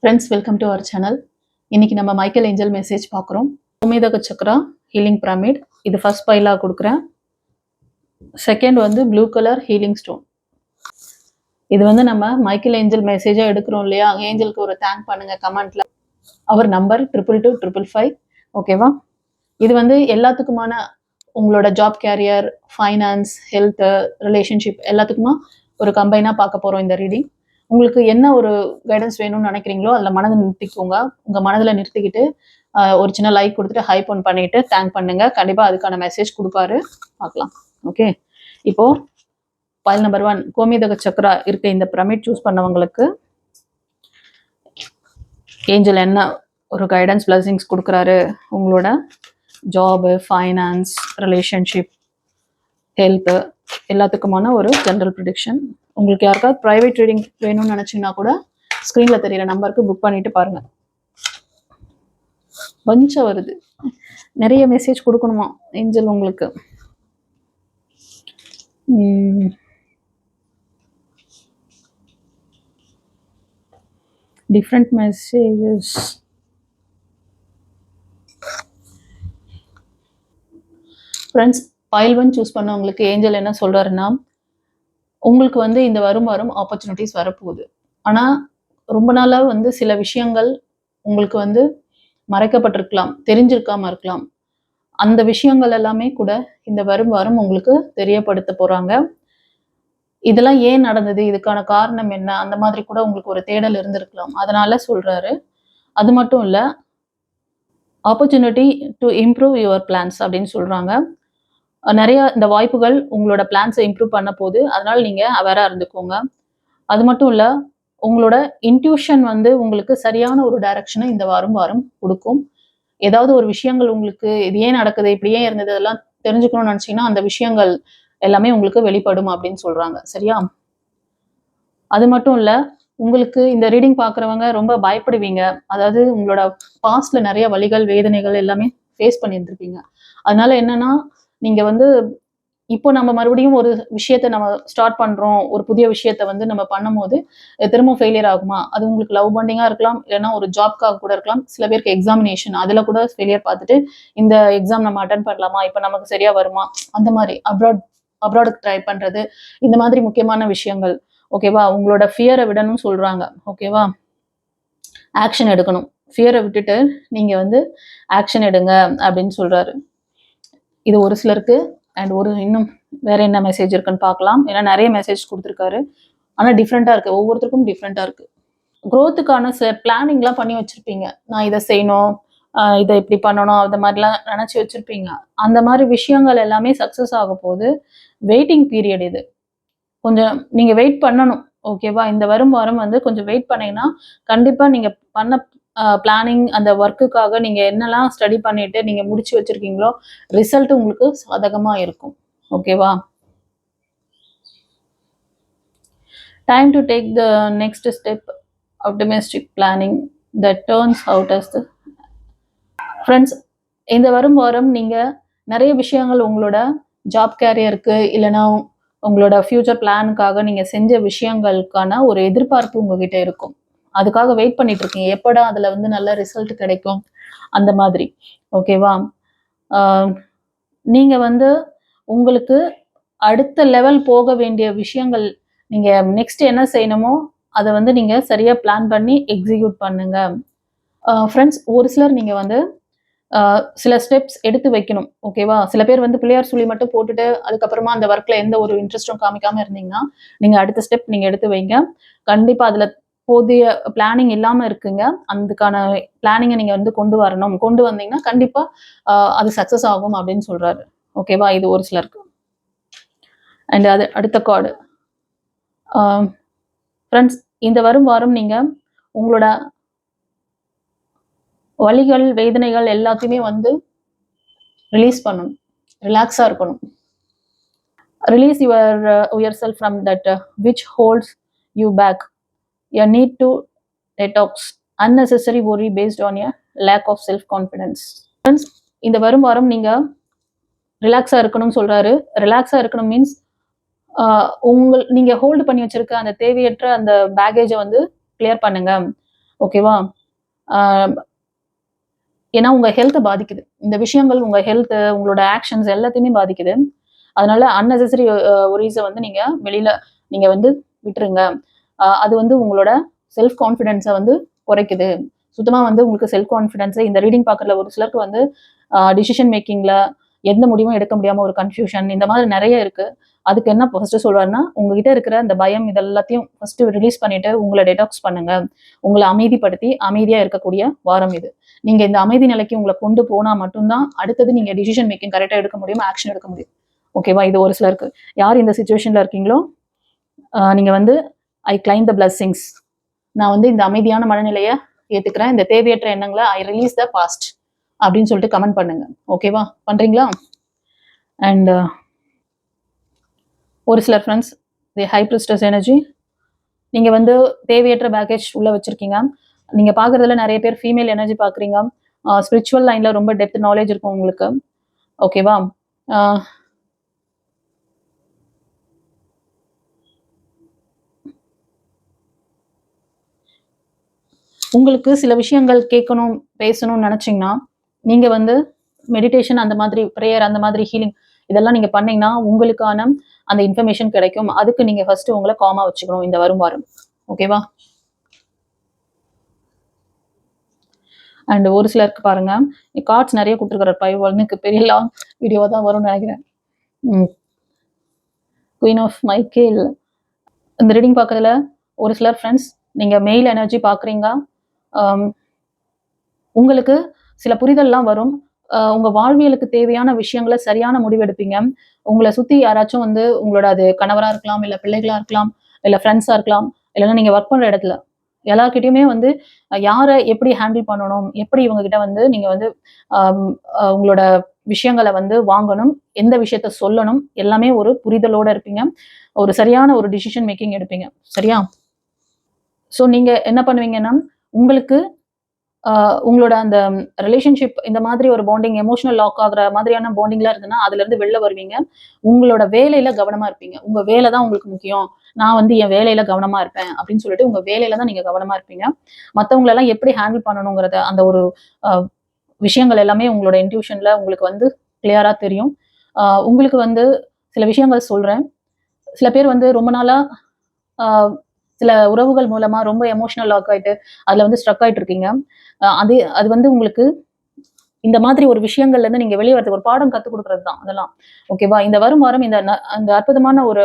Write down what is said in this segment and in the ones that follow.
Friends, welcome to our channel. இன்னைக்கு நம்ம Michael angel message பார்க்குறோம். கோமேதக சக்ரா ஹீலிங் பிரமிட். இது ஃபர்ஸ்ட் பைலாக கொடுக்குறேன். செகண்ட் வந்து ப்ளூ கலர் ஹீலிங் ஸ்டோன். இது வந்து நம்ம மைக்கேல் ஏஞ்சல் மெசேஜாக எடுக்கிறோம் இல்லையா? ஏஞ்சலுக்கு ஒரு தேங்க் பண்ணுங்க கமெண்ட்ல. அவர் நம்பர் 222-555. ஓகேவா? இது வந்து எல்லாத்துக்குமான உங்களோட job career, finance, health, relationship எல்லாத்துக்குமா ஒரு கம்பைனாக பார்க்க போகிறோம் இந்த ரீடிங். உங்களுக்கு என்ன ஒரு கைடன்ஸ் வேணும்னு நினைக்கிறீங்களோ அதில் மனதை நிறுத்திக்கோங்க. உங்கள் மனதில் நிறுத்திக்கிட்டு ஒரு சின்ன லைக் கொடுத்துட்டு ஹைப் ஒன் பண்ணிட்டு தேங்க் பண்ணுங்க. கண்டிப்பாக அதுக்கான மெசேஜ் கொடுப்பாரு. பார்க்கலாம். ஓகே, இப்போ பைல் நம்பர் 1 கோமேதக சக்ரா இருக்க இந்த பிரமிட் சூஸ் பண்ணவங்களுக்கு ஏஞ்சல் என்ன ஒரு கைடன்ஸ் பிளஸிங்ஸ் கொடுக்குறாரு? உங்களோட ஜாபு, ஃபைனான்ஸ், ரிலேஷன்ஷிப், ஹெல்த்து எல்லாத்துக்குமான ஒரு ஜென்ரல் ப்ரிடிக்ஷன். உங்களுக்கு யாருக்காவது ப்ரைவேட் ரீடிங் வேணும்னு நினச்சிங்கன்னா கூட ஸ்க்ரீனில் தெரியிற நம்பருக்கு புக் பண்ணிட்டு பாருங்க. பஞ்சாக வருது, நிறைய மெசேஜ் கொடுக்கணுமா ஏஞ்சல் உங்களுக்கு. Different messages. Friends, file 1 choose பண்ணவங்களுக்கு ஏஞ்சல் என்ன சொல்றாருன்னா, உங்களுக்கு வந்து இந்த வரும் ஆப்பர்ச்சுனிட்டிஸ் வரப்போகுது. ஆனால் ரொம்ப நாளாக வந்து சில விஷயங்கள் உங்களுக்கு வந்து மறைக்கப்பட்டிருக்கலாம், தெரிஞ்சிருக்காம இருக்கலாம். அந்த விஷயங்கள் எல்லாமே கூட இந்த வரும் உங்களுக்கு தெரியப்படுத்த போறாங்க. இதெல்லாம் ஏன் நடந்தது, இதுக்கான காரணம் என்ன, அந்த மாதிரி கூட உங்களுக்கு ஒரு தேடல் இருந்திருக்கலாம். அதனால சொல்றாரு. அது மட்டும் இல்லை, opportunity to improve your plans அப்படின்னு சொல்றாங்க. நிறைய இந்த வாய்ப்புகள் உங்களோட பிளான்ஸை இம்ப்ரூவ் பண்ண போது, அதனால நீங்க அவேரா இருந்துக்கோங்க. அது மட்டும் இல்லை, உங்களோட இன்ட்யூஷன் வந்து உங்களுக்கு சரியான ஒரு டைரக்ஷனை இந்த வாரம் கொடுக்கும். ஏதாவது ஒரு விஷயங்கள் உங்களுக்கு இது ஏன் நடக்குது, இப்படி ஏன் இருந்தது, அதெல்லாம் தெரிஞ்சுக்கணும்னு நினைச்சீங்கன்னா அந்த விஷயங்கள் எல்லாமே உங்களுக்கு வெளிப்படும் அப்படின்னு சொல்றாங்க. சரியா? அது மட்டும் இல்லை, உங்களுக்கு இந்த ரீடிங் பார்க்குறவங்க ரொம்ப பயப்படுவீங்க. அதாவது உங்களோட பாஸ்ட்ல நிறைய வலிகள், வேதனைகள் எல்லாமே ஃபேஸ் பண்ணியிருந்திருப்பீங்க. அதனால என்னன்னா, நீங்க வந்து இப்போ நம்ம மறுபடியும் ஒரு விஷயத்த நம்ம ஸ்டார்ட் பண்றோம், ஒரு புதிய விஷயத்த வந்து நம்ம பண்ணும்போது திரும்ப ஃபெயிலியர் ஆகுமா? அது உங்களுக்கு லவ் பாண்டிங்கா இருக்கலாம், இல்லைன்னா ஒரு ஜாப்க்காக கூட இருக்கலாம். சில பேருக்கு எக்ஸாமினேஷன், அதுல கூட ஃபெயிலியர் பார்த்துட்டு இந்த எக்ஸாம் நம்ம அட்டன் பண்ணலாமா, இப்போ நமக்கு சரியா வருமா, அந்த மாதிரி அப்ராடுக்கு ட்ரை பண்றது, இந்த மாதிரி முக்கியமான விஷயங்கள். ஓகேவா? உங்களோட ஃபியரை விடணும்னு சொல்றாங்க. ஓகேவா? ஆக்ஷன் எடுக்கணும். ஃபியரை விட்டுட்டு நீங்க வந்து ஆக்ஷன் எடுங்க அப்படின்னு சொல்றாரு. இது ஒரு சிலருக்கு. அண்ட் இன்னும் வேற என்ன மெசேஜ் இருக்குன்னு பார்க்கலாம். ஏன்னா நிறைய மெசேஜ் கொடுத்துருக்காரு, ஆனால் டிஃப்ரெண்டா இருக்கு, ஒவ்வொருத்தருக்கும் டிஃப்ரெண்டா இருக்கு. க்ரோத்துக்கான பிளானிங்லாம் பண்ணி வச்சிருப்பீங்க. நான் இதை செய்யணும், இதை இப்படி பண்ணணும், அந்த மாதிரிலாம் நினைச்சு வச்சிருப்பீங்க. அந்த மாதிரி விஷயங்கள் எல்லாமே சக்சஸ் ஆக போது. வெயிட்டிங் பீரியட் இது. கொஞ்சம் நீங்க வெயிட் பண்ணணும். ஓகேவா? இந்த வாரம் வந்து கொஞ்சம் வெயிட் பண்ணீங்கன்னா கண்டிப்பா நீங்க பண்ண பிளானிங், அந்த ஒர்க்குக்காக நீங்க என்னெல்லாம் ஸ்டடி பண்ணிட்டு நீங்க முடிச்சு வச்சிருக்கீங்களோ ரிசல்ட் உங்களுக்கு சாதகமா இருக்கும். ஓகேவா? Time to take the next step, optimistic planning that turns out as the. Friends, இந்த வாரம் நீங்க நிறைய விஷயங்கள் உங்களோட ஜாப் கேரியருக்கு, இல்லைன்னா உங்களோட ஃபியூச்சர் பிளானுக்காக நீங்க செஞ்ச விஷயங்களுக்கான ஒரு எதிர்பார்ப்பு உங்ககிட்ட இருக்கும். அதுக்காக வெயிட் பண்ணிட்டு இருக்கீங்க, எப்படா அதுல வந்து நல்ல ரிசல்ட் கிடைக்கும், அந்த மாதிரி. ஓகேவா? நீங்க வந்து உங்களுக்கு அடுத்த லெவல் போக வேண்டிய விஷயங்கள், நீங்க நெக்ஸ்ட் என்ன செய்யணுமோ அதை வந்து நீங்க சரியா பிளான் பண்ணி எக்ஸிக்யூட் பண்ணுங்க. ஃப்ரெண்ட்ஸ், ஒரு சிலர் நீங்க வந்து சில ஸ்டெப்ஸ் எடுத்து வைக்கணும். ஓகேவா? சில பேர் வந்து பிள்ளையார் சொல்லி மட்டும் போட்டுட்டு அதுக்கப்புறமா அந்த ஒர்க்ல எந்த ஒரு இன்ட்ரெஸ்டும் காமிக்காம இருந்தீங்கன்னா, நீங்க அடுத்த ஸ்டெப் நீங்க எடுத்து வைங்க. கண்டிப்பா அதுல போதிய பிளானிங் இல்லாம இருக்குங்க. அதுக்கான பிளானிங்கை நீங்க வந்து கொண்டு வரணும். கொண்டு வந்தீங்கன்னா கண்டிப்பா அது சக்சஸ் ஆகும் அப்படின்னு சொல்றாரு. ஓகேவா? இது ஒரு சிலருக்கு. அண்ட் அது அடுத்த கார்டு. ஃப்ரெண்ட்ஸ், இந்த வாரம் நீங்க உங்களோட வலிகள், வேதனைகள் எல்லாத்தையுமே வந்து ரிலீஸ் பண்ணணும். ரிலாக்ஸா இருக்கணும். Release yourself from that which holds you back. You need to detox unnecessary worry based on your lack of self confidence. Friends, இந்த வாரம் நீங்க ரிலாக்ஸா இருக்கணும்னு சொல்றாரு. ரிலாக்ஸா இருக்கணும் மீன்ஸ் நீங்க ஹோல்டு பண்ணி வச்சிருக்க அந்த தேவையற்ற அந்த பேகேஜை வந்து கிளியர் பண்ணுங்க. ஓகேவா? ஏன்னா உங்க ஹெல்த்தை பாதிக்குது. இந்த விஷயங்கள் உங்க ஹெல்த், உங்களோட ஆக்ஷன்ஸ் எல்லாத்தையுமே பாதிக்குது. அதனால அன்னெசசரி ஒரீஸ வந்து நீங்க வெளியில நீங்க வந்து விட்டுருங்க. அது வந்து உங்களோட செல்ஃப் கான்ஃபிடன்ஸ வந்து குறைக்குது. சுத்தமா வந்து உங்களுக்கு செல்ஃப் கான்ஃபிடன்ஸ் இந்த ரீடிங் பார்க்கறதுல ஒரு சிலருக்கு வந்து டிசிஷன் மேக்கிங்ல எந்த முடிவும் எடுக்க முடியாம ஒரு கன்ஃப்யூஷன் இந்த மாதிரி நெறைய இருக்கு. அதுக்கு என்ன ஃபர்ஸ்ட் சொல்றாருன்னா, உங்ககிட்ட இருக்கிற இந்த பயம் இது எல்லாத்தையும் ஃபர்ஸ்ட் ரிலீஸ் பண்ணிட்டு உங்கள டெடாக்ஸ் பண்ணுங்க. உங்கள அமைதிப்படுத்தி அமைதியா இருக்கக்கூடிய வாரம் இது. நீங்க இந்த அமைதி நிலைக்கு உங்கள கொண்டு போனா மட்டும் தான் அடுத்தது நீங்க டிசிஷன் மேக்கிங் கரெக்ட்டா எடுக்க முடியும். ஆக்ஷன் எடுக்க முடியும். ஓகேவா? இது ஒரு சிலருக்கு. யார் இந்த சிச்சுவேஷன்ல இருக்கீங்களோ, நீங்க வந்து ஐ கிளைம் த பிளெஸிங்ஸ். நான் வந்து இந்த அமைதியான மனநிலைய ஏத்துக்கிறேன். இந்த தேவையற்ற எண்ணங்கள ஐ ரிலீஸ் த பாஸ்ட் அப்படின்னு சொல்லிட்டு கமெண்ட் பண்ணுங்க. ஓகேவா? பண்றீங்களா? அண்ட் ஒரு சிலர் friends the high priestess energy நீங்க வந்து தேவையற்ற பேக்கேஜ் உள்ள வச்சிருக்கீங்க. நீங்க பாக்குறதுல நிறைய பேர் ஃபீமேல் எனர்ஜி பாக்குறீங்க. ஸ்பிரிச்சுவல் லைன்ல ரொம்ப டெப்த் நாலேஜ் இருக்கும் உங்களுக்கு. ஓகேவா? உங்களுக்கு சில விஷயங்கள் கேட்கணும், பேசணும்னு நினைச்சீங்கன்னா, நீங்க வந்து மெடிடேஷன் அந்த மாதிரி, பிரேயர் அந்த மாதிரி ஹீலிங் இதெல்லாம் நீங்க பண்ணீங்கன்னா, உங்களுக்கான அந்த இன்ஃபர்மேஷன் கிடைக்கும். அதுக்கு நீங்க ஃபர்ஸ்ட் உங்கள காமா வச்சுக்கணும் இந்த வரும் வாரம். ஓகேவா? அண்ட் ஒரு சிலருக்கு பாருங்க, கார்ட்ஸ் நிறைய கொடுத்துருக்காரு. 5 பெரிய லாங் வீடியோவா தான் வரும்னு நினைக்கிறேன். Queen of Michael. இந்த ரீடிங் பார்க்கறதுல ஒரு சிலர் ஃப்ரெண்ட்ஸ் நீங்க மெயில் எனர்ஜி பார்க்குறீங்க. உங்களுக்கு சில புரிதல்லாம் வரும். உங்க வாழ்வியலுக்கு தேவையான விஷயங்கள சரியான முடிவு எடுப்பீங்க. உங்கள சுத்தி யாராச்சும் வந்து உங்களோட அது கணவரா இருக்கலாம், இல்ல பிள்ளைகளா இருக்கலாம், இல்ல ஃப்ரெண்ட்ஸா இருக்கலாம், இல்லன்னா நீங்க ஒர்க் பண்ற இடத்துல எல்லார்கிட்டயுமே வந்து யார எப்படி ஹேண்டில் பண்ணணும், எப்படி இவங்க கிட்ட வந்து நீங்க வந்து உங்களோட விஷயங்கள வந்து வாங்கணும், எந்த விஷயத்த சொல்லணும், எல்லாமே ஒரு புரிதலோட இருப்பீங்க. ஒரு சரியான ஒரு டிசிஷன் மேக்கிங் எடுப்பீங்க. சரியா? ஸோ நீங்க என்ன பண்ணுவீங்கன்னா, உங்களுக்கு உங்களோட அந்த ரிலேஷன்ஷிப் இந்த மாதிரி ஒரு பாண்டிங் எமோஷனல் லாக் ஆகுற மாதிரியான பாண்டிங்லாம் இருக்குன்னா, அதுலருந்து வெளில வருவீங்க. உங்களோட வேலையில கவனமா இருப்பீங்க. உங்க வேலை தான் உங்களுக்கு முக்கியம். நான் வந்து என் வேலையில கவனமா இருப்பேன் அப்படின்னு சொல்லிட்டு உங்க வேலையில தான் நீங்க கவனமா இருப்பீங்க. மத்தவங்களெல்லாம் எப்படி ஹேண்டில் பண்ணணுங்கிறத அந்த ஒரு அ விஷயங்கள் எல்லாமே உங்களோட இன்ட்யூஷன்ல உங்களுக்கு வந்து கிளியரா தெரியும். உங்களுக்கு வந்து சில விஷயங்கள் சொல்றேன். சில பேர் வந்து ரொம்ப நாளா அ சில உறவுகள் மூலமா ரொம்ப எமோஷனல் லாக் ஆயிட்டு, அதுல வந்து ஸ்ட்ரக் ஆயிட்டு இருக்கீங்க. அது அது வந்து உங்களுக்கு இந்த மாதிரி ஒரு விஷயங்கள்ல இருந்து நீங்க வெளிய வரதுக்கு ஒரு பாடம் கத்துக் குடுக்குறது தான் அதெல்லாம். ஓகேவா? இந்த வரும் வாரம் அந்த அற்புதமான ஒரு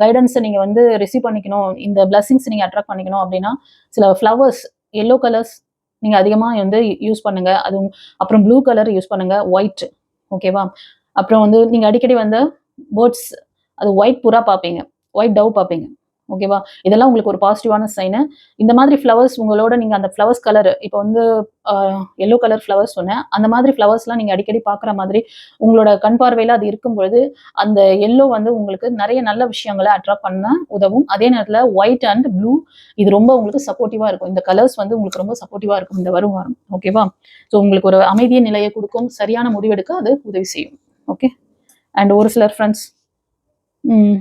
கைடன்ஸ நீங்க வந்து ரிசீவ் பண்ணிக்கணும். இந்த பிளெஸிங்ஸ் நீங்க அட்ராக்ட் பண்ணிக்கணும் அப்டின்னா, சில ஃப்ளவர்ஸ், எல்லோ கலர்ஸ் நீங்க அதிகமா வந்து யூஸ் பண்ணுங்க. அதுவும் அப்புறம் ப்ளூ கலர் யூஸ் பண்ணுங்க. ஒயிட் ஓகேவா? அப்புறம் வந்து நீங்க அடிக்கடி வந்து பேர்ட்ஸ் அது ஒயிட் புறா பார்ப்பீங்க. ஒயிட் டவ் பார்ப்பீங்க. ஓகேவா? இதெல்லாம் உங்களுக்கு ஒரு பாசிட்டிவான சைனு. இந்த மாதிரி ஃப்ளவர்ஸ் உங்களோட நீங்க அந்த ஃப்ளவர்ஸ் கலர் இப்ப வந்து அ எல்லோ கலர் ஃப்ளவர்ஸ் சொன்னேன். அந்த மாதிரி ஃப்ளவர்ஸ்லாம் நீங்க அடிக்கடி பார்க்குற மாதிரி உங்களோட கண் பார்வையில அது இருக்கும்பொழுது, அந்த எல்லோ வந்து உங்களுக்கு நெறைய நல்ல விஷயங்கள அட்ராக்ட் பண்ண உதவும். அதே நேரத்தில ஒயிட் அண்ட் ப்ளூ இது ரொம்ப உங்களுக்கு சப்போர்ட்டிவா இருக்கும். இந்த கலர்ஸ் வந்து உங்களுக்கு ரொம்ப சப்போர்ட்டிவா இருக்கும் இந்த வரும் வாரம். ஓகேவா? ஸோ உங்களுக்கு ஒரு அமைதிய நிலைய குடுக்கும். சரியான முடிவெடுக்க அது உதவி செய்யும். ஓகே. அண்ட் ஒரு சிலர் ஃப்ரெண்ட்ஸ் ம்.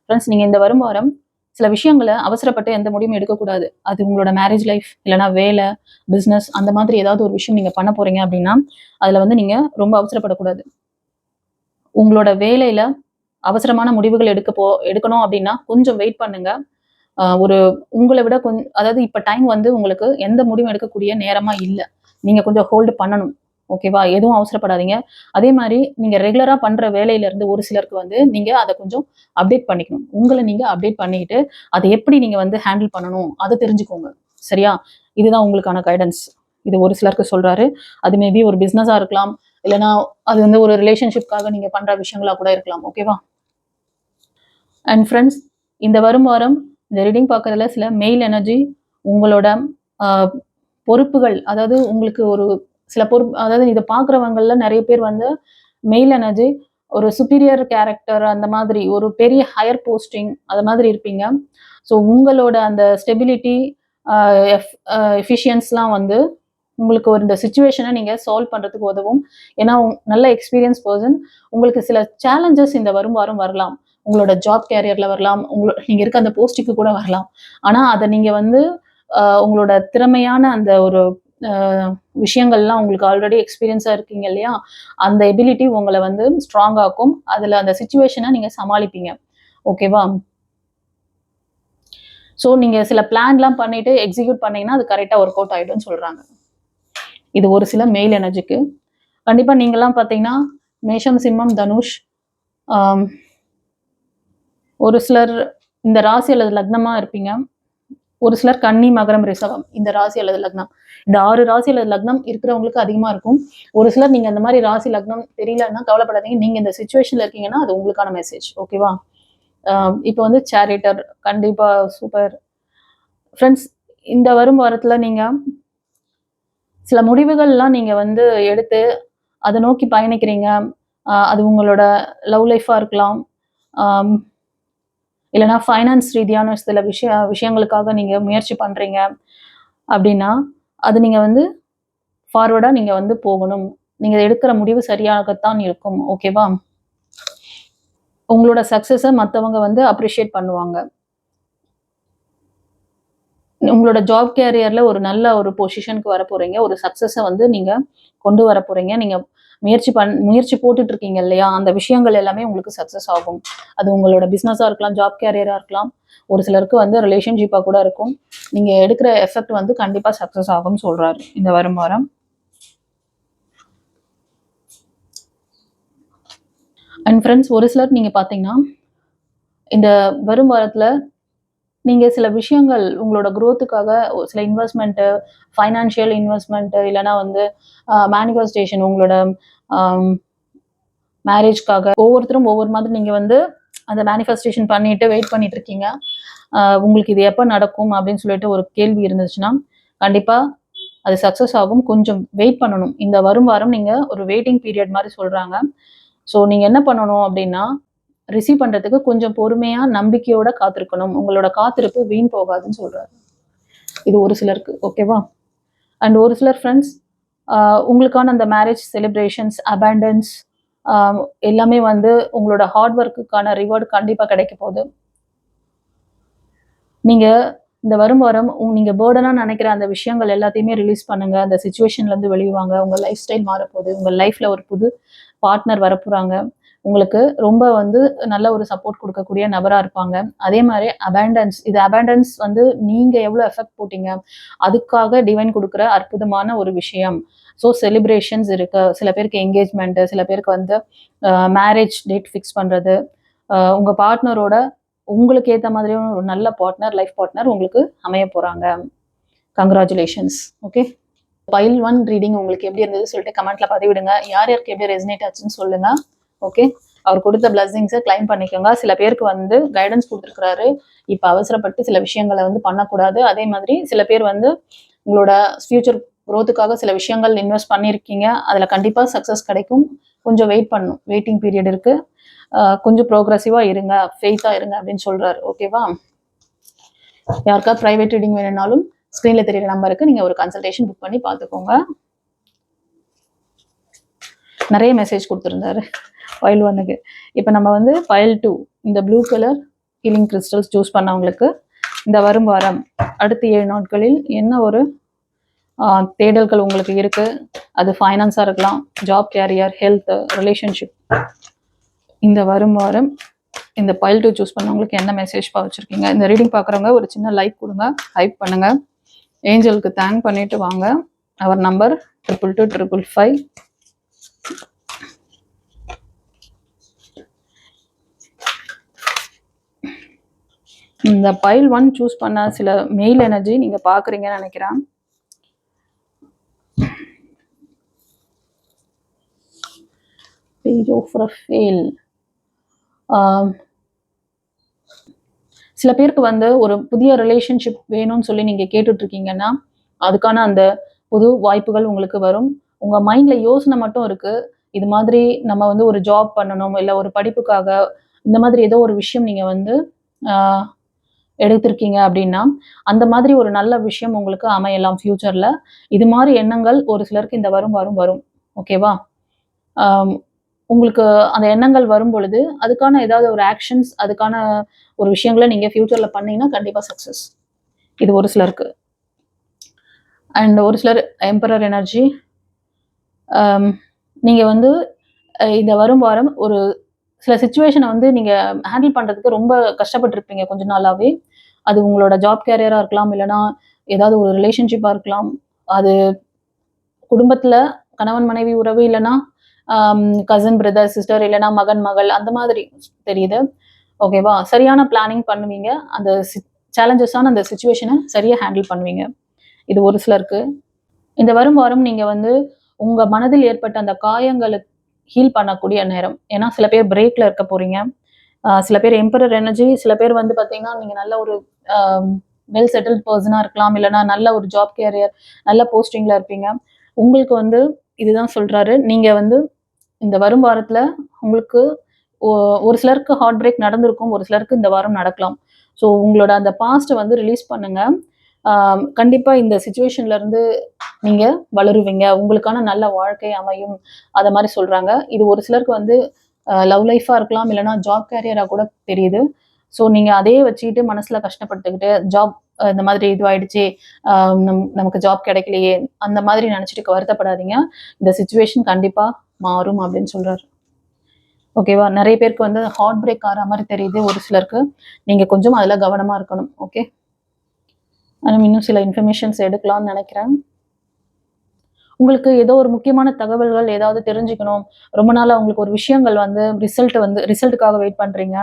ஃப்ரெண்ட்ஸ் நீங்க இந்த வரும் வாரம் சில விஷயங்கள அவசரப்பட்டு எந்த முடிவும் எடுக்கக்கூடாது. அது உங்களோட மேரேஜ் லைஃப், இல்லன்னா வேலை, பிசினஸ் அந்த மாதிரி ஏதாவது ஒரு விஷயம் நீங்க பண்ண போறீங்க அப்படின்னா, அதுல வந்து நீங்க ரொம்ப அவசரப்படக்கூடாது. உங்களோட வேலையில அவசரமான முடிவுகள் எடுக்கணும் அப்படின்னா, கொஞ்சம் வெயிட் பண்ணுங்க. ஒரு உங்கள விட அதாவது இப்ப டைம் வந்து உங்களுக்கு எந்த முடிவும் எடுக்கக்கூடிய நேரமா இல்ல. நீங்க கொஞ்சம் ஹோல்டு பண்ணணும். ஓகேவா? எதுவும் அவசரப்படாதீங்க. அதே மாரி நீங்க ரெகுலரா பண்ற வேலையில இருந்து ஒரு சிலருக்கு வந்து நீங்க அத கொஞ்சம் அப்டேட் பண்ணிக்கணும். உங்கள நீங்க அப்டேட் பண்ணிக்கிட்டு, அத எப்படி நீங்க வந்து ஹேண்டில் பண்ணணும், அத தெரிஞ்சுக்கோங்க. சரியா? இதுதான் உங்களுக்கான கைடன்ஸ். இது ஒரு சிலருக்கு சொல்றாரு. அது மேபி ஒரு பிசினஸா இருக்கலாம். இல்லன்னா அது வந்து ஒரு ரிலேஷன்ஷிப்காக நீங்க பண்ற விஷயங்களா கூட இருக்கலாம். ஓகேவா? அண்ட் ஃப்ரெண்ட்ஸ் இந்த வரும் வாரம் இந்த ரீடிங் பார்க்கறதுல சில மெயில் எனர்ஜி உங்களோட அ பொறுப்புகள் அதாவது உங்களுக்கு ஒரு சில அதாவது இத பார்க்குறவங்கள்ல நெறைய பேர் வந்து மெயில் எனர்ஜி ஒரு சுப்பீரியர் கேரக்டர் அந்த மாதிரி ஒரு பெரிய ஹையர் போஸ்டிங் அது மாதிரி இருப்பீங்க. ஸோ உங்களோட அந்த ஸ்டெபிலிட்டி அ எஃப் அ எஃபிஷியன்ஸ்லாம் வந்து உங்களுக்கு ஒரு இந்த சிச்சுவேஷன நீங்க சால்வ் பண்றதுக்கு உதவும். ஏன்னா நல்ல எக்ஸ்பீரியன்ஸ் பெர்சன். உங்களுக்கு சில சேலஞ்சஸ் இந்த வரும் வாரம் வரலாம். உங்களோட ஜாப் கேரியர்ல வரலாம், நீங்க இருக்க அந்த போஸ்ட்டுக்கு கூட வரலாம். ஆனா அதை நீங்க வந்து உங்களோட திறமையான அந்த ஒரு விஷயங்கள்லாம் உங்களுக்கு ஆல்ரெடி எக்ஸ்பீரியன்ஸா இருக்கீங்க இல்லையா? அந்த எபிலிட்டி உங்கள வந்து ஸ்ட்ராங் ஆக்கும். அதுல அந்த சிச்சுவேஷன நீங்க சமாளிப்பீங்க. ஓகேவா? ஸோ நீங்க சில பிளான்லாம் பண்ணிட்டு எக்ஸிக்யூட் பண்ணீங்கன்னா, அது கரெக்ட்டா ஒர்க் அவுட் ஆயிடும்னு சொல்றாங்க. இது ஒரு சில மெயில் எனர்ஜிக்கு. கண்டிப்பா நீங்கலாம் பார்த்தீங்கன்னா, மேஷம், சிம்மம், தனுஷ், ஒரு சிலர் இந்த ராசி அல்லது லக்னமா இருப்பீங்க. ஒரு சிலர் கன்னி, மகரம், ரிஷபம் இந்த ராசி அல்லது லக்னம். இந்த 6 ராசி அல்லது லக்னம் இருக்கிறவங்களுக்கு அதிகமா இருக்கும். ஒரு சிலர் நீங்க அந்த மாதிரி ராசி லக்னம் தெரியலன்னா கவலைப்படாதீங்க. நீங்க இந்த சிச்சுவேஷன்ல இருக்கீங்கன்னா அது உங்களுக்கான மெசேஜ். ஓகேவா? இப்போ வந்து சேரிட்டர் கண்டிப்பா சூப்பர். ஃப்ரெண்ட்ஸ், இந்த வரும் வாரத்துல நீங்க சில முடிவுகள்லாம் நீங்க வந்து எடுத்து அதை நோக்கி பயணிக்கிறீங்க. அது உங்களோட லவ் லைஃபா இருக்கலாம். இல்லைனா ஃபைனான்ஸ் ரீதியான சில விஷயங்களுக்காக நீங்க முயற்சி பண்றீங்க அப்படின்னா, அது நீங்க வந்து ஃபார்வர்டா நீங்க வந்து போகணும். நீங்க எடுக்கிற முடிவு சரியாகத்தான் இருக்கும். ஓகேவா? உங்களோட சக்சஸ மத்தவங்க வந்து அப்ரிஷியேட் பண்ணுவாங்க. உங்களோட ஜாப் கேரியர்ல ஒரு நல்ல ஒரு பொசிஷனுக்கு வரப்போறீங்க. ஒரு சக்சஸ வந்து நீங்க கொண்டு வரப்போறீங்க. நீங்க முயற்சி போட்டுட்டு இருக்கீங்க இல்லையா? அந்த விஷயங்கள் எல்லாமே உங்களுக்கு சக்சஸ் ஆகும். அது உங்களோட பிசினஸா இருக்கலாம், ஜாப் கேரியரா இருக்கலாம். ஒரு சிலருக்கு வந்து ரிலேஷன்ஷிப்பா கூட இருக்கும். நீங்க எடுக்கிற எஃபெக்ட் வந்து கண்டிப்பா சக்சஸ் ஆகும்னு சொல்றாரு இந்த வரும் வாரம். அண்ட் ஃப்ரெண்ட்ஸ், ஒரு சிலர் நீங்க பார்த்தீங்கன்னா, இந்த வரும் வாரத்துல நீங்க சில விஷயங்கள் உங்களோட குரோத்துக்காக சில இன்வெஸ்ட்மெண்ட்டு, ஃபைனான்ஷியல் இன்வெஸ்ட்மெண்ட்டு இல்லைனா வந்து மேனிஃபெஸ்டேஷன் உங்களோட மேரேஜ்க்காக ஒவ்வொருத்தரும் ஒவ்வொரு மாதிரி நீங்க வந்து அந்த மேனிஃபெஸ்டேஷன் பண்ணிட்டு வெயிட் பண்ணிட்டு இருக்கீங்க. உங்களுக்கு இது எப்போ நடக்கும் அப்படின்னு சொல்லிட்டு ஒரு கேள்வி இருந்துச்சுன்னா, கண்டிப்பா அது சக்ஸஸ் ஆகும். கொஞ்சம் வெயிட் பண்ணணும். இந்த வரும் வாரம் நீங்க ஒரு வெயிட்டிங் பீரியட் மாதிரி சொல்றாங்க. ஸோ நீங்க என்ன பண்ணணும் அப்படின்னா, ரிசீவ் பண்றதுக்கு கொஞ்சம் பொறுமையா, நம்பிக்கையோட காத்திருக்கணும். உங்களோட காத்திருப்பு வீண் போகாதுன்னு சொல்றாரு. இது ஒரு சிலருக்கு. ஓகேவா? அண்ட் ஒரு சிலர் ஃப்ரெண்ட்ஸ், உங்களுக்கான அந்த மேரேஜ் செலிப்ரேஷன்ஸ், அபேண்டன்ஸ் எல்லாமே வந்து உங்களோட ஹார்ட் ஒர்க்குக்கான ரிவார்டு கண்டிப்பா கிடைக்க போகுது. நீங்க இந்த வரும் வாரம் நீங்க பர்டனா நினைக்கிற அந்த விஷயங்கள் எல்லாத்தையுமே ரிலீஸ் பண்ணுங்க. அந்த சிச்சுவேஷன்ல இருந்து வெளிய வாங்க. உங்க லைஃப் ஸ்டைல் மாறப்போகுது. உங்க லைஃப்ல ஒரு புது பார்ட்னர் வரப்போறாங்க. உங்களுக்கு ரொம்ப வந்து நல்ல ஒரு சப்போர்ட் குடுக்கக்கூடிய நபரா இருப்பாங்க. அதே மாரி அபேண்டன்ஸ் வந்து நீங்க எவ்வளோ எஃபெக்ட் போட்டீங்க, அதுக்காக டிவைன் குடுக்குற அற்புதமான ஒரு விஷயம். ஸோ செலிப்ரேஷன்ஸ் இருக்கு. சில பேருக்கு என்கேஜ்மெண்ட், சில பேருக்கு வந்து மேரேஜ் டேட் ஃபிக்ஸ் பண்றது. உங்க பார்ட்னரோட உங்களுக்கு ஏத்த மாதிரியான ஒரு நல்ல பார்ட்னர், லைஃப் பார்ட்னர் உங்களுக்கு அமைய போறாங்க. கங்ராச்சுலேஷன்ஸ். ஓகே. பைல் 1 ரீடிங் உங்களுக்கு எப்படி இருந்தது சொல்லிட்டு கமெண்ட்ல பதிவிடுங்க. யார் யாருக்கு எப்படி ரெசனேட் ஆச்சுன்னு சொல்லுங்க. ஓகே. அவர் கொடுத்த பிளஸிங்ஸை கிளைம் பண்ணிக்கோங்க. சில பேருக்கு வந்து கைடன்ஸ் கொடுத்துருக்காரு. இப்போ அவசரப்பட்டு சில விஷயங்களை வந்து பண்ணக்கூடாது. அதே மாதிரி சில பேர் வந்து உங்களோட ஃபியூச்சர் க்ரோத்துக்காக சில விஷயங்கள் இன்வெஸ்ட் பண்ணியிருக்கீங்க. அதில் கண்டிப்பாக சக்ஸஸ் கிடைக்கும். கொஞ்சம் வெயிட் பண்ணணும். வெயிட்டிங் பீரியட் இருக்கு. கொஞ்சம் ப்ரோக்ரஸிவாக இருங்க, ஃபெய்த்தாக இருங்க அப்படின்னு சொல்றாரு. ஓகேவா? யாருக்கா ப்ரைவேட் ரீடிங் வேணும்னாலும் ஸ்க்ரீனில் தெரியுற நம்பருக்கு நீங்கள் ஒரு கன்சல்டேஷன் புக் பண்ணி பார்த்துக்கோங்க. நிறைய மெசேஜ் கொடுத்துருந்தாரு ஃபைல் 1க்கு. இப்போ நம்ம வந்து ஃபைல் 2 இந்த blue colour healing crystals choose பண்ணவங்களுக்கு இந்த வரும் வாரம் அடுத்த 7 நாட்களில் என்ன ஒரு தேடல்கள் உங்களுக்கு இருக்கு. அது ஃபைனான்ஸாக இருக்கலாம், ஜாப் கேரியர், ஹெல்த், ரிலேஷன்ஷிப். இந்த வரும் வாரம் இந்த ஃபைல் 2 சூஸ் பண்ணவங்களுக்கு என்ன மெசேஜ் வச்சுருக்கீங்க. இந்த ரீடிங் பார்க்குறவங்க ஒரு சின்ன லைக் கொடுங்க, ஹைப் பண்ணுங்க, ஏஞ்சலுக்கு தேங்க் பண்ணிட்டு வாங்க. அவர் நம்பர் 222555. இந்த பைல் 1 சூஸ் பண்ண சில மெயில் எனர்ஜி நீங்க பாக்குறீங்கன்னு நினைக்கிறேன். Page of Raphael. சில பேருக்கு வந்து ஒரு புதிய ரிலேஷன்ஷிப் வேணும்னு சொல்லி நீங்க கேட்டுட்டு இருக்கீங்கன்னா, அதுக்கான அந்த புது வாய்ப்புகள் உங்களுக்கு வரும். உங்க மைண்ட்ல யோசனை மட்டும் இருக்கு. இது மாதிரி நம்ம வந்து ஒரு ஜாப் பண்ணணும், இல்லை ஒரு படிப்புக்காக இந்த மாதிரி ஏதோ ஒரு விஷயம் நீங்க வந்து எடுத்திருக்கீங்க அப்படின்னா, அந்த மாதிரி ஒரு நல்ல விஷயம் உங்களுக்கு அமையலாம் ஃபியூச்சர்ல. இது மாதிரி எண்ணங்கள் ஒரு சிலருக்கு இந்த வரும். ஓகேவா? உங்களுக்கு அந்த எண்ணங்கள் வரும் பொழுது அதுக்கான ஏதாவது ஒரு ஆக்ஷன்ஸ், அதுக்கான ஒரு விஷயங்களை நீங்க ஃபியூச்சர்ல பண்ணீங்கன்னா கண்டிப்பா சக்சஸ். இது ஒரு சிலருக்கு. அண்ட் ஒரு சிலர் எம்பரர் எனர்ஜி. நீங்க வந்து இந்த வரும் வாரம் ஒரு சில சிச்சுவேஷனை வந்து நீங்க ஹேண்டில் பண்றதுக்கு ரொம்ப கஷ்டப்பட்டிருப்பீங்க கொஞ்ச நாளாவே. அது உங்களோட ஜாப் கேரியரா இருக்கலாம், இல்லைன்னா ஏதாவது ஒரு ரிலேஷன்ஷிப்பா இருக்கலாம். அது குடும்பத்துல கணவன் மனைவி உறவு, இல்லைன்னா கசின் பிரதர் சிஸ்டர், இல்லைன்னா மகன் மகள், அந்த மாதிரி தெரியுது. ஓகேவா? சரியான பிளானிங் பண்ணுவீங்க. அந்த சேலஞ்சஸான அந்த சிச்சுவேஷனை சரியா ஹேண்டில் பண்ணுவீங்க. இது ஒரு சிலருக்கு. இந்த வரும் வாரம் நீங்க வந்து உங்க மனதில் ஏற்பட்ட அந்த காயங்களை ஹீல் பண்ணக்கூடிய நேரம். ஏன்னா சில பேர் பிரேக்ல இருக்க போறீங்க. சில பேர் எம்பரர் எனர்ஜி. சில பேர் வந்து பார்த்தீங்கன்னா, நீங்க நல்ல ஒரு வெல் செட்டில்ட் பர்சனா இருக்கலாம். இல்லைன்னா நல்ல ஒரு ஜாப் கேரியர், நல்ல போஸ்டிங்ல இருப்பீங்க. உங்களுக்கு வந்து இதுதான் சொல்றாரு. நீங்க வந்து இந்த வரும் வாரத்துல உங்களுக்கு ஒரு சிலருக்கு ஹார்ட் பிரேக் நடந்திருக்கும். ஒரு சிலருக்கு இந்த வாரம் நடக்கலாம். ஸோ உங்களோட அந்த பாஸ்ட்டை வந்து ரிலீஸ் பண்ணுங்க. கண்டிப்பா இந்த சிச்சுவேஷன்ல இருந்து நீங்க வளருவீங்க. உங்களுக்கான நல்ல வாழ்க்கை அமையும். அத மாரி சொல்றாங்க. இது ஒரு சிலருக்கு வந்து லவ் லைஃபா இருக்கலாம், இல்லைன்னா ஜாப் கேரியரா கூட தெரியுது. ஸோ நீங்க அதே வச்சுக்கிட்டு மனசுல கஷ்டப்பட்டுக்கிட்டு ஜாப் இந்த மாதிரி இதுவாயிடுச்சே, நமக்கு ஜாப் கிடைக்கலையே, அந்த மாதிரி நினைச்சிட்டு வருத்தப்படாதீங்க. இந்த சிச்சுவேஷன் கண்டிப்பா மாறும் அப்படின்னு சொல்றாரு. ஓகேவா? நிறைய பேருக்கு வந்து ஹார்ட் பிரேக் ஆகிற மாதிரி தெரியுது. ஒரு சிலருக்கு நீங்க கொஞ்சம் அதுல கவனமா இருக்கணும். ஓகே, இன்னும் சில இன்ஃபர்மேஷன்ஸ் எடுக்கலாம்னு நினைக்கிறேன். உங்களுக்கு ஏதோ ஒரு முக்கியமான தகவல்கள் ஏதாவது தெரிஞ்சுக்கணும், ரொம்ப நாளா உங்களுக்கு ஒரு விஷயங்கள் வந்து ரிசல்ட்டுக்காக வெயிட் பண்றீங்க,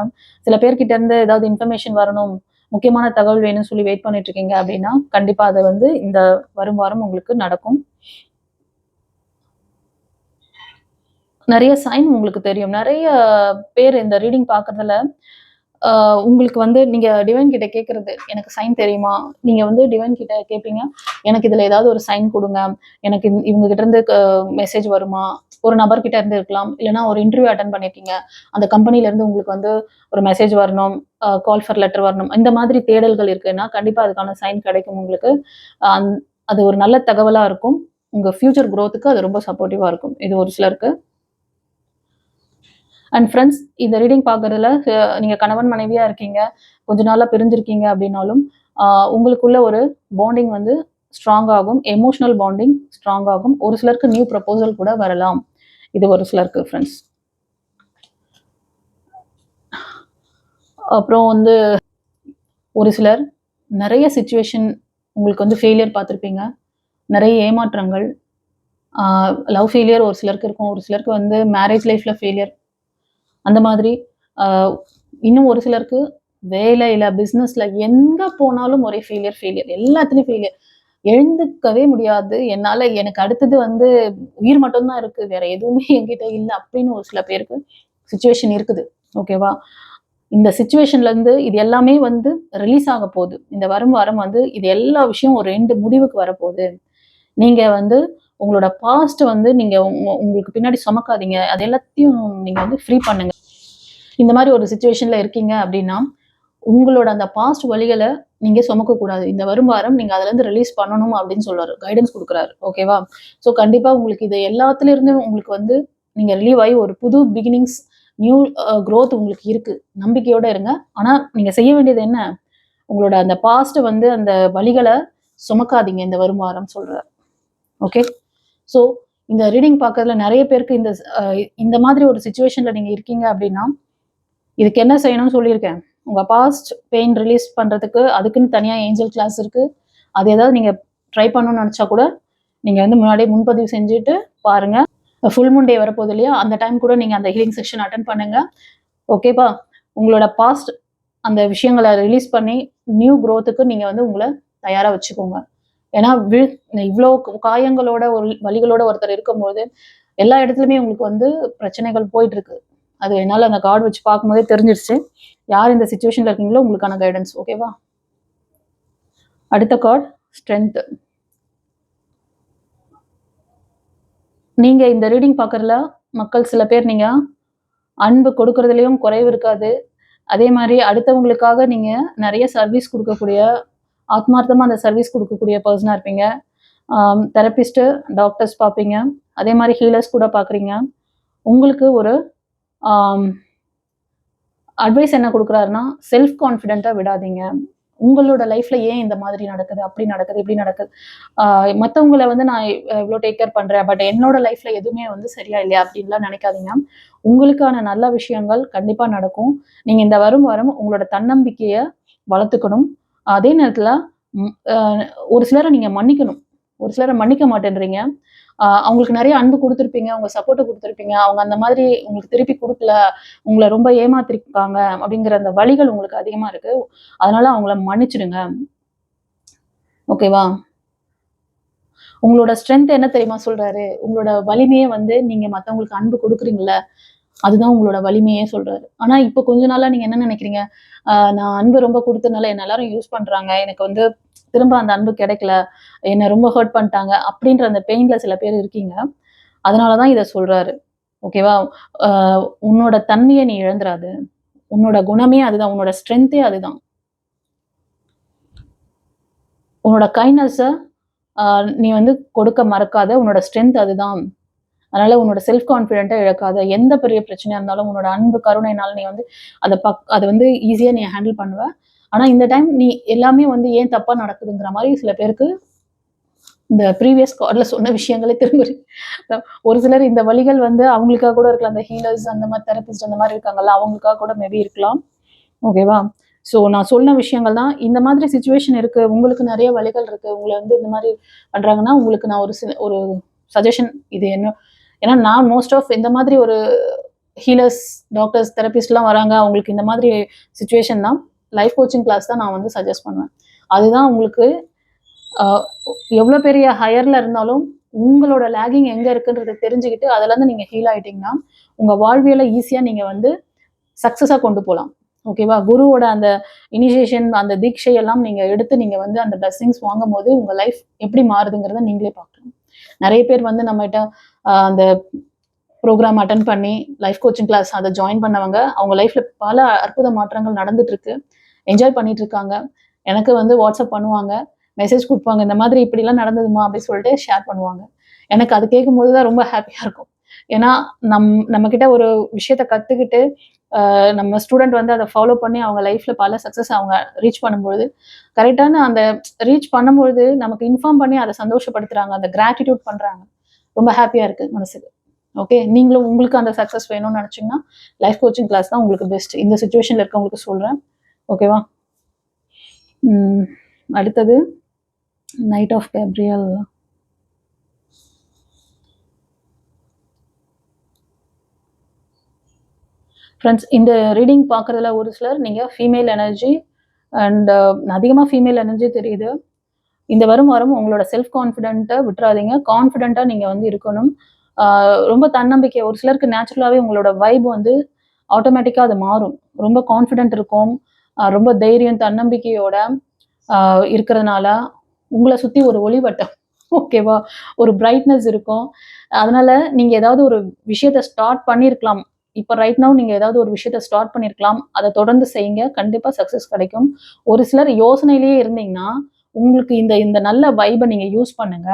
சில பேர்கிட்ட இருந்து ஏதாவது இன்ஃபர்மேஷன் வரணும், முக்கியமான தகவல் வேணும்னு சொல்லி வெயிட் பண்ணிட்டு இருக்கீங்க அப்படின்னா கண்டிப்பா அதை வந்து இந்த வரும் வாரம் உங்களுக்கு நடக்கும். நிறைய சைன் உங்களுக்கு தெரியும். நிறைய பேர் இந்த ரீடிங் பார்க்கறதுல உங்களுக்கு வந்து நீங்க டிவைன் கிட்ட கேட்கறது, எனக்கு சைன் தெரியுமா? நீங்க வந்து டிவைன் கிட்ட கேட்பீங்க, எனக்கு இதுல ஏதாவது ஒரு சைன் கொடுங்க, எனக்கு இவங்க கிட்ட இருந்து மெசேஜ் வருமா? ஒரு நபர் கிட்ட இருந்து இருக்கலாம், இல்லைன்னா ஒரு இன்டர்வியூ அட்டன் பண்ணிருக்கீங்க, அந்த கம்பெனில இருந்து உங்களுக்கு வந்து ஒரு மெசேஜ் வரணும், கால் ஃபார் லெட்டர் வரணும், இந்த மாதிரி தேடல்கள் இருக்குன்னா கண்டிப்பா அதுக்கான சைன் கிடைக்கும் உங்களுக்கு. அது ஒரு நல்ல தகவலா இருக்கும். உங்க ஃபியூச்சர் growthக்கு அது ரொம்ப சப்போர்ட்டிவா இருக்கும். இது ஒரு சிலருக்கு. அண்ட் ஃப்ரெண்ட்ஸ், இந்த ரீடிங் பார்க்கறதுல நீங்க கணவன் மனைவியா இருக்கீங்க, கொஞ்ச நாளா பிரிஞ்சிருக்கீங்க அப்படின்னாலும் உங்களுக்குள்ள ஒரு பாண்டிங் வந்து ஸ்ட்ராங் ஆகும். எமோஷனல் பாண்டிங் ஸ்ட்ராங் ஆகும். ஒரு சிலருக்கு நியூ ப்ரப்போசல் கூட வரலாம். இது ஒரு சிலருக்கு ஃப்ரெண்ட்ஸ். அப்புறம் வந்து ஒரு சிலர் நிறைய சிச்சுவேஷன் உங்களுக்கு வந்து ஃபெயிலியர் பார்த்துருப்பீங்க. நிறைய ஏமாற்றங்கள், லவ் ஃபெயிலியர் ஒரு சிலருக்கு இருக்கும். ஒரு சிலருக்கு வந்து மேரேஜ் லைஃப்ல ஃபெயிலியர், அந்த மாதிரி. இன்னும் ஒரு சிலருக்கு வேலையில, பிஸ்னஸ்ல எங்க போனாலும் ஒரே ஃபெயிலியர் எல்லாத்துலயும் ஃபெயிலியர். எழுந்துக்கவே முடியாது. எனக்கு அடுத்தது வந்து உயிர் மட்டும் தான் இருக்கு. வேற எதுவுமே என்கிட்ட இல்ல அப்படின்னு ஒரு சில பேருக்கு சிச்சுவேஷன் இருக்குது. ஓகேவா? இந்த சிச்சுவேஷன்ல இருந்து இது எல்லாமே வந்து ரிலீஸ் ஆக போகுது. இந்த வரும் வாரம் வந்து இது எல்லா விஷயம் ஒரு முடிவுக்கு வரப்போகுது. நீங்க வந்து உங்களோட பாஸ்ட் வந்து நீங்க உங்களுக்கு பின்னாடி சுமக்காதீங்க. அது எல்லாத்தையும் நீங்க வந்து ஃப்ரீ பண்ணுங்க. இந்த மாதிரி ஒரு சிச்சுவேஷன்ல இருக்கீங்க அப்படின்னா உங்களோட அந்த பாஸ்ட் வழிகளை நீங்க சுமக்க கூடாது. இந்த வரும் வாரம் நீங்க அதுல இருந்து ரிலீஸ் பண்ணணும் அப்படின்னு சொல்றாரு, கைடன்ஸ் கொடுக்குறாரு. ஓகேவா? ஸோ கண்டிப்பா உங்களுக்கு இது எல்லாத்துல இருந்து உங்களுக்கு வந்து நீங்க ரிலீவ் ஆகி ஒரு புது பிகினிங்ஸ், நியூ growth உங்களுக்கு இருக்கு. நம்பிக்கையோட இருங்க. ஆனா நீங்க செய்ய வேண்டியது என்ன? உங்களோட அந்த பாஸ்ட் வந்து அந்த வழிகளை சுமக்காதீங்க இந்த வரும் வாரம் சொல்றாரு. ஓகே, ஸோ இந்த ரீடிங் பார்க்கறதுல நிறைய பேருக்கு இந்த மாதிரி ஒரு சிச்சுவேஷன்ல நீங்க இருக்கீங்க அப்படின்னா இதுக்கு என்ன செய்யணும்னு சொல்லியிருக்கேன். உங்க பாஸ்ட் பெயின் ரிலீஸ் பண்றதுக்கு அதுக்குன்னு தனியா ஏஞ்சல் கிளாஸ் இருக்கு. அது ஏதாவது நீங்க ட்ரை பண்ணணும்னு நினைச்சா கூட நீங்க வந்து முன்னாடியே முன்பதிவு செஞ்சுட்டு பாருங்க. ஃபுல் மூன் டே வரப்போகுது இல்லையா? அந்த டைம் கூட நீங்க அந்த ஹீலிங் செக்ஷன் அட்டன் பண்ணுங்க. ஓகேப்பா? உங்களோட பாஸ்ட் அந்த விஷயங்களை ரிலீஸ் பண்ணி நியூ growthக்கு நீங்க வந்து உங்களை தயாரா வச்சுக்கோங்க. ஏன்னா இவ்வளோ காயங்களோட வலிகளோட ஒருத்தர் இருக்கும்போது எல்லா இடத்துலயுமே உங்களுக்கு வந்து பிரச்சனைகள் போயிட்டு இருக்கு. அது என்னால் அந்த கார்டு வச்சு பார்க்கும்போதே தெரிஞ்சிருச்சு யார் இந்த சிச்சுவேஷன்ல இருக்கீங்களோ உங்களுக்கான கைடன்ஸ். ஓகேவா? அடுத்த கார்டு ஸ்ட்ரென்த். நீங்க இந்த ரீடிங் பார்க்கறதுல மக்கள் சில பேர் நீங்க அன்பு கொடுக்கறதுலயும் குறைவு இருக்காது. அதே மாதிரி அடுத்தவங்களுக்காக நீங்க நிறைய சர்வீஸ் கொடுக்கக்கூடிய, ஆத்மார்த்தமா அந்த சர்வீஸ் கொடுக்கக்கூடிய பர்சனா இருப்பீங்க. தெரபிஸ்ட், டாக்டர்ஸ் பார்ப்பீங்க. அதே மாதிரி ஹீலர்ஸ் கூட பார்க்குறீங்க. உங்களுக்கு ஒரு அட்வைஸ் என்ன கொடுக்குறாருன்னா, செல்ஃப் கான்ஃபிடென்ட்டா விடாதீங்க. உங்களோட லைஃப்ல ஏன் இந்த மாதிரி நடக்குது, அப்படி நடக்குது, இப்படி நடக்குது. மத்தவங்கள வந்து நான் இவ்ளோ டேக் கேர் பண்றேன். பட் என்னோட லைஃப்ல எதுவுமே வந்து சரியா இல்லையா அப்படின்லாம் நினைக்காதீங்க. உங்களுக்கான நல்ல விஷயங்கள் கண்டிப்பா நடக்கும். நீங்க இந்த வரும் வாரம் உங்களோட தன்னம்பிக்கைய வளர்த்துக்கணும். அதே நேரத்துல ம் அ ஒரு சிலர நீங்க மன்னிக்கணும். ஒரு சிலர மன்னிக்க மாட்டேன்றீங்க. அவங்களுக்கு நெறைய அன்பு குடுத்துருப்பீங்க. உங்க சப்போர்ட்ட குடுத்துருப்பீங்க. அவங்க அந்த மாதிரி உங்களுக்கு திருப்பி குடுக்கல. உங்கள ரொம்ப ஏமாத்திருக்காங்க அப்படிங்கிற அந்த வலிகள் உங்களுக்கு அதிகமா இருக்கு. அதனால அவங்கள மன்னிச்சுடுங்க. ஓகேவா? உங்களோட ஸ்ட்ரென்த் என்ன தெரியுமா சொல்றாரு? உங்களோட வலிமையே வந்து நீங்க மத்தவங்களுக்கு அன்பு குடுக்குறீங்கல்ல, அதுதான் உங்களோட வலிமையே சொல்றாரு. ஆனா இப்ப கொஞ்ச நாளா நீங்க என்ன நெனைக்கிறீங்க? நான் அன்பு ரொம்ப குடுத்தனால என்ன எல்லாரும் யூஸ் பண்றாங்க. எனக்கு வந்து திரும்ப அந்த அன்பு கிடைக்கல. என்ன ரொம்ப ஹர்ட் பண்ணிட்டாங்க. அப்படின்ற அந்த பெயின்ல சில பேர் இருக்கீங்க. அதனால தான் இத சொல்றாரு. ஓகேவா? அ உன்னோட தன்மைய நீ இழந்துறாத. உன்னோட குணமே அதுதான். உன்னோட ஸ்ட்ரென்த்தே அதுதான். உன்னோட கைண்ட்னஸ அ நீ வந்து கொடுக்க மறக்காத. உன்னோட ஸ்ட்ரென்த் அதுதான். அதனால உன்னோட செல்ஃப் கான்ஃபிடென்ட்ட இழக்காத. எந்த பெரிய பிரச்சனையா இருந்தாலும் உன்னோட அன்பு, கருணைனால நீ வந்து அத வந்து ஈஸியா நீ ஹேண்டில் பண்ணுவ. ஆனா இந்த டைம் நீ எல்லாமே வந்து ஏன் தப்பா நடக்குதுங்கிற மாரி சில பேருக்கு இந்த ப்ரீவியஸ் கால்ல சொன்ன விஷயங்களே திரும்ப ஒரு சிலர் இந்த வலிகள் வந்து அவங்களுக்காக கூட இருக்கலாம். அந்த ஹீலர்ஸ் அந்த மாரி தெரபிஸ்ட் அந்த மாரி இருக்காங்கல்ல, அவங்களுக்காக கூட மேபி இருக்கலாம். ஓகேவா? ஸோ நான் சொன்ன விஷயங்கள் தான். இந்த மாதிரி சிச்சுவேஷன் இருக்கு. உங்களுக்கு நெறைய வலிகள் இருக்கு. உங்கள வந்து இந்த மாரி பண்றாங்கன்னா, உங்களுக்கு நான் ஒரு சஜஷன் இது என்ன ஏன்னா நான் மோஸ்ட் ஆஃப் இந்த மாதிரி ஒரு ஹீலர்ஸ், டாக்டர்ஸ், தெரபிஸ்ட்லாம் வராங்க. அவங்களுக்கு இந்த மாதிரி சிச்சுவேஷன் தான் லைஃப் கோச்சிங் கிளாஸ் தான் நான் வந்து சஜெஸ்ட் பண்ணுவேன். அதுதான் உங்களுக்கு அ எவ்வளோ பெரிய ஹையர்ல இருந்தாலும், உங்களோட லேகிங் எங்க இருக்குன்றத தெரிஞ்சுக்கிட்டு, அதுலருந்து நீங்க ஹீல் ஆயிட்டீங்கன்னா, உங்க வாழ்வியல ஈஸியா நீங்க வந்து சக்சஸா கொண்டு போலாம். ஓகேவா? குருவோட அந்த இனிஷியேஷன், அந்த தீட்சை எல்லாம் நீங்க எடுத்து நீங்க வந்து அந்த பிளெஸிங்ஸ் வாங்கும்போது, உங்க லைஃப் எப்படி மாறுதுங்கிறத நீங்களே பார்க்கலாம். நெறைய பேர் வந்து நம்மகிட்ட அந்த புரோகிராம் அட்டெண்ட் பண்ணி, லைஃப் கோச்சிங் கிளாஸ் அத ஜாயின் பண்ணவங்க, அவங்க லைஃப்ல பல அற்புத மாற்றங்கள் நடந்துட்டு இருக்கு. என்ஜாய் பண்ணிட்டு இருக்காங்க. எனக்கு வந்து வாட்ஸ்அப் பண்ணுவாங்க. மெசேஜ் குடுப்பாங்க. இந்த மாதிரி இப்படிலாம் நடந்ததும்மா அப்படின்னு சொல்லிட்டு ஷேர் பண்ணுவாங்க. எனக்கு அது கேட்கும்போது தான் ரொம்ப ஹேப்பியா இருக்கும். ஏன்னா, நம்மகிட்ட ஒரு விஷயத்த கத்துக்கிட்டு, நம்ம ஸ்டூடண்ட் வந்து அத ஃபாலோ பண்ணி அவங்க லைஃப்ல பல சக்சஸ் அவங்க ரீச் பண்ணும்பொழுது, கரெக்ட்டான அந்த ரீச் பண்ணும்பொழுது நமக்கு இன்ஃபார்ம் பண்ணி அத சந்தோஷப்படுத்துறாங்க. அந்த கிராட்டிட்யூட் பண்றாங்க. ரொம்ப ஹேப்பியா இருக்கு மனசுக்கு. ஓகே. நீங்களும் உங்களுக்கு அந்த சக்சஸ் வேணும்னு நெனச்சீங்கன்னா, லைஃப் கோச்சிங் கிளாஸ் தான் உங்களுக்கு பெஸ்ட். இந்த சிச்சுவேஷன்ல இருக்கவங்களுக்கு சொல்றேன். ஓகேவா? ம். அடுத்தது நைட் ஆஃப் கேப்ரியல். ஃபிரெண்ட்ஸ் இந்த ரீடிங் பார்க்குறதுல ஒரு சிலர் நீங்க ஃபீமேல் எனர்ஜி அண்ட் அதிகமா ஃபீமேல் எனர்ஜி தெரியுது. இந்த வரும் வாரம் உங்களோட செல்ஃப் கான்ஃபிடென்ட்ட விட்டுறாதீங்க. கான்ஃபிடென்ட்டா நீங்க வந்து இருக்கணும். ஆ ரொம்ப தன்னம்பிக்கை ஒரு சிலருக்கு நேச்சுரலாவே உங்களோட வைப் வந்து ஆட்டோமேட்டிக்கா அது மாறும். ரொம்ப கான்ஃபிடென்ட் இருக்கும். ரொம்ப தைரியம், தன்னம்பிக்கையோட ஆ இருக்கிறதுனால, உங்கள சுத்தி ஒரு ஒளிவட்டம் ஓகேவா? ஒரு பிரைட்னஸ் இருக்கும். அதனால நீங்க ஏதாவது ஒரு விஷயத்த ஸ்டார்ட் பண்ணியிருக்கலாம். இப்ப ரைட் நவ் நீங்க ஏதாவது ஒரு விஷயத்த ஸ்டார்ட் பண்ணியிருக்கலாம். அத தொடர்ந்து செய்யுங்க. கண்டிப்பா சக்சஸ் கிடைக்கும். ஒரு சிலர் யோசனையிலேயே இருந்தீங்கன்னா, உங்களுக்கு இந்த இந்த நல்ல வைப நீங்க யூஸ் பண்ணுங்க.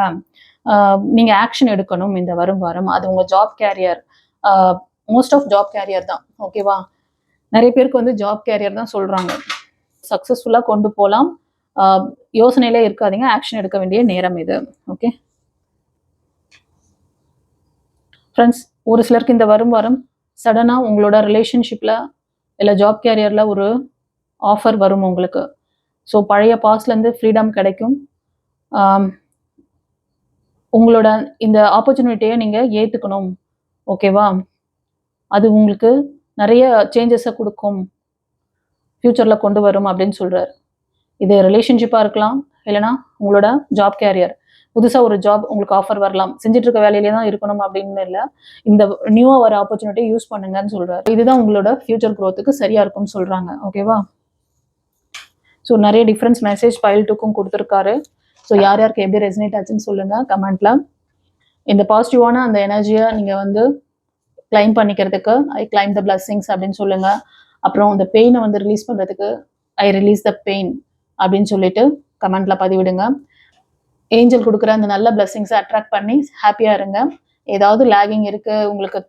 ஆ நீங்க ஆக்ஷன் எடுக்கணும் இந்த வரும் வாரம். அது உங்க job career. Uh most of job career தான். ஓகேவா? நெறைய பேருக்கு வந்து ஜாப் கேரியர் தான் சொல்றாங்க. சக்சஸ்ஃபுல்லா கொண்டு போலாம். ஆ யோசனையிலே இருக்காதீங்க. ஆக்ஷன் எடுக்க வேண்டிய நேரம் இது. ஓகே. ஃபிரெண்ட்ஸ் ஒரு சிலருக்கு இந்த வரும் வாரம் சடனா உங்களோட ரிலேஷன்ஷிப்ல இல்ல ஜாப் கேரியர்ல ஒரு ஆஃபர் வரும் உங்களுக்கு. ஸோ பழைய பாஸ்ட்லேருந்து ஃப்ரீடம் கிடைக்கும். ஆம், உங்களோட இந்த ஆப்பர்ச்சுனிட்டிய நீங்க ஏத்துக்கணும். ஓகேவா? அது உங்களுக்கு நெறைய சேஞ்சஸ குடுக்கும். ஃபியூச்சர்ல கொண்டு வரும் அப்படின்னு சொல்றாரு. இது ரிலேஷன்ஷிப்பா இருக்கலாம். இல்லன்னா உங்களோட ஜாப் கேரியர். புதுசா ஒரு ஜாப் உங்களுக்கு ஆஃபர் வரலாம். செஞ்சுட்டு இருக்க வேலையிலே தான் இருக்கணும் அப்படின்னு இல்ல. இந்த நியூவா வர ஆப்பர்ச்சுனிட்டிய யூஸ் பண்ணுங்கன்னு சொல்றாரு. இதுதான் உங்களோட ஃபியூச்சர் குரோத்துக்கு சரியா இருக்கும்னு சொல்றாங்க. ஓகேவா? ஸோ நெறைய டிஃபரன்ஸ் மெசேஜ் பைல் 2க்கும் குடுத்துருக்காரு. ஸோ யார் யாருக்கு எப்படி ரெசனேட் ஆச்சுன்னு சொல்லுங்க கமெண்ட்ல. இந்த பாசிட்டிவான அந்த எனர்ஜிய நீங்க வந்து கிளைம் பண்ணிக்கிறதுக்கு, ஐ கிளைம் த பிளெஸிங்ஸ் அப்படின்னு சொல்லுங்க. அப்புறம் இந்த பெயின வந்து ரிலீஸ் பண்றதுக்கு, ஐ ரிலீஸ் த பெயின் அப்படின்னு சொல்லிட்டு கமெண்ட்ல பதிவிடுங்க. ஏஞ்சல் குடுக்குற அந்த நல்ல பிளெஸிங்ஸ அட்ராக்ட் பண்ணி ஹேப்பியா இருங்க. ஏதாவது லேகிங் இருக்கு, உங்களுக்கு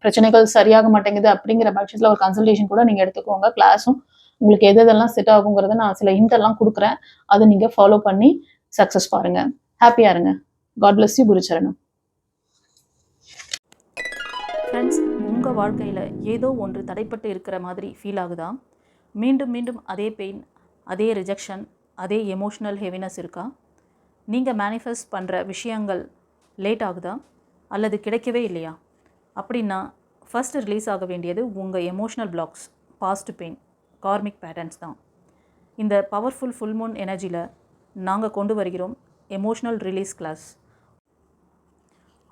பிரச்சனைகள் சரியாக மாட்டேங்குது அப்படிங்கிற பட்சத்தில் ஒரு கன்சல்டேஷன் கூட நீங்கள் எடுத்துக்கோங்க. கிளாஸும் உங்களுக்கு எது எதெல்லாம் செட் ஆகுங்கிறத நான் சில ஹிண்ட் எல்லாம் கொடுக்குறேன். அதை நீங்கள் ஃபாலோ பண்ணி சக்ஸஸ் பாருங்க. ஹாப்பியாக இருங்க. God bless you. குருச்சரணம். ஃப்ரெண்ட்ஸ், உங்கள் வாழ்க்கையில் ஏதோ ஒன்று தடைப்பட்டு இருக்கிற மாதிரி ஃபீல் ஆகுதா? மீண்டும் மீண்டும் அதே பெயின், அதே ரிஜெக்ஷன், அதே எமோஷ்னல் ஹெவினஸ் இருக்கா? நீங்கள் மேனிஃபெஸ்ட் பண்ணுற விஷயங்கள் லேட் ஆகுதா அல்லது கிடைக்கவே இல்லையா? அப்படின்னா ஃபஸ்ட்டு ரிலீஸ் ஆக வேண்டியது உங்கள் emotional blocks, past pain, karmic patterns தான். இந்த பவர்ஃபுல் ஃபுல் மூன் எனர்ஜியில் நாங்கள் கொண்டு வருகிறோம் emotional release class.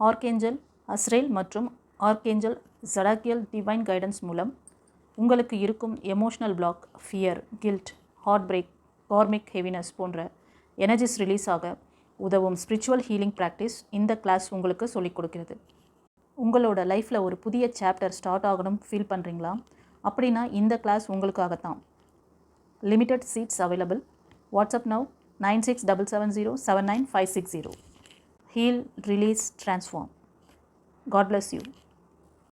Archangel Azrael மற்றும் ஆர்கேஞ்சல் ஜடாக்கியல் டிவைன் கைடன்ஸ் மூலம் உங்களுக்கு இருக்கும் emotional block, fear, guilt, heartbreak, karmic heaviness போன்ற எனர்ஜிஸ் ரிலீஸ் ஆக உதவும் ஸ்பிரிச்சுவல் ஹீலிங் ப்ராக்டிஸ் இந்த கிளாஸ் உங்களுக்கு சொல்லிக் கொடுக்கிறது. உங்களோட லைஃப்பில் ஒரு புதிய சாப்டர் ஸ்டார்ட் ஆகணும் ஃபீல் பண்ணுறீங்களா? அப்படின்னா இந்த கிளாஸ் உங்களுக்காகத்தான். Limited seats available. WhatsApp now 9677079560. Heal, release, transform. God bless you.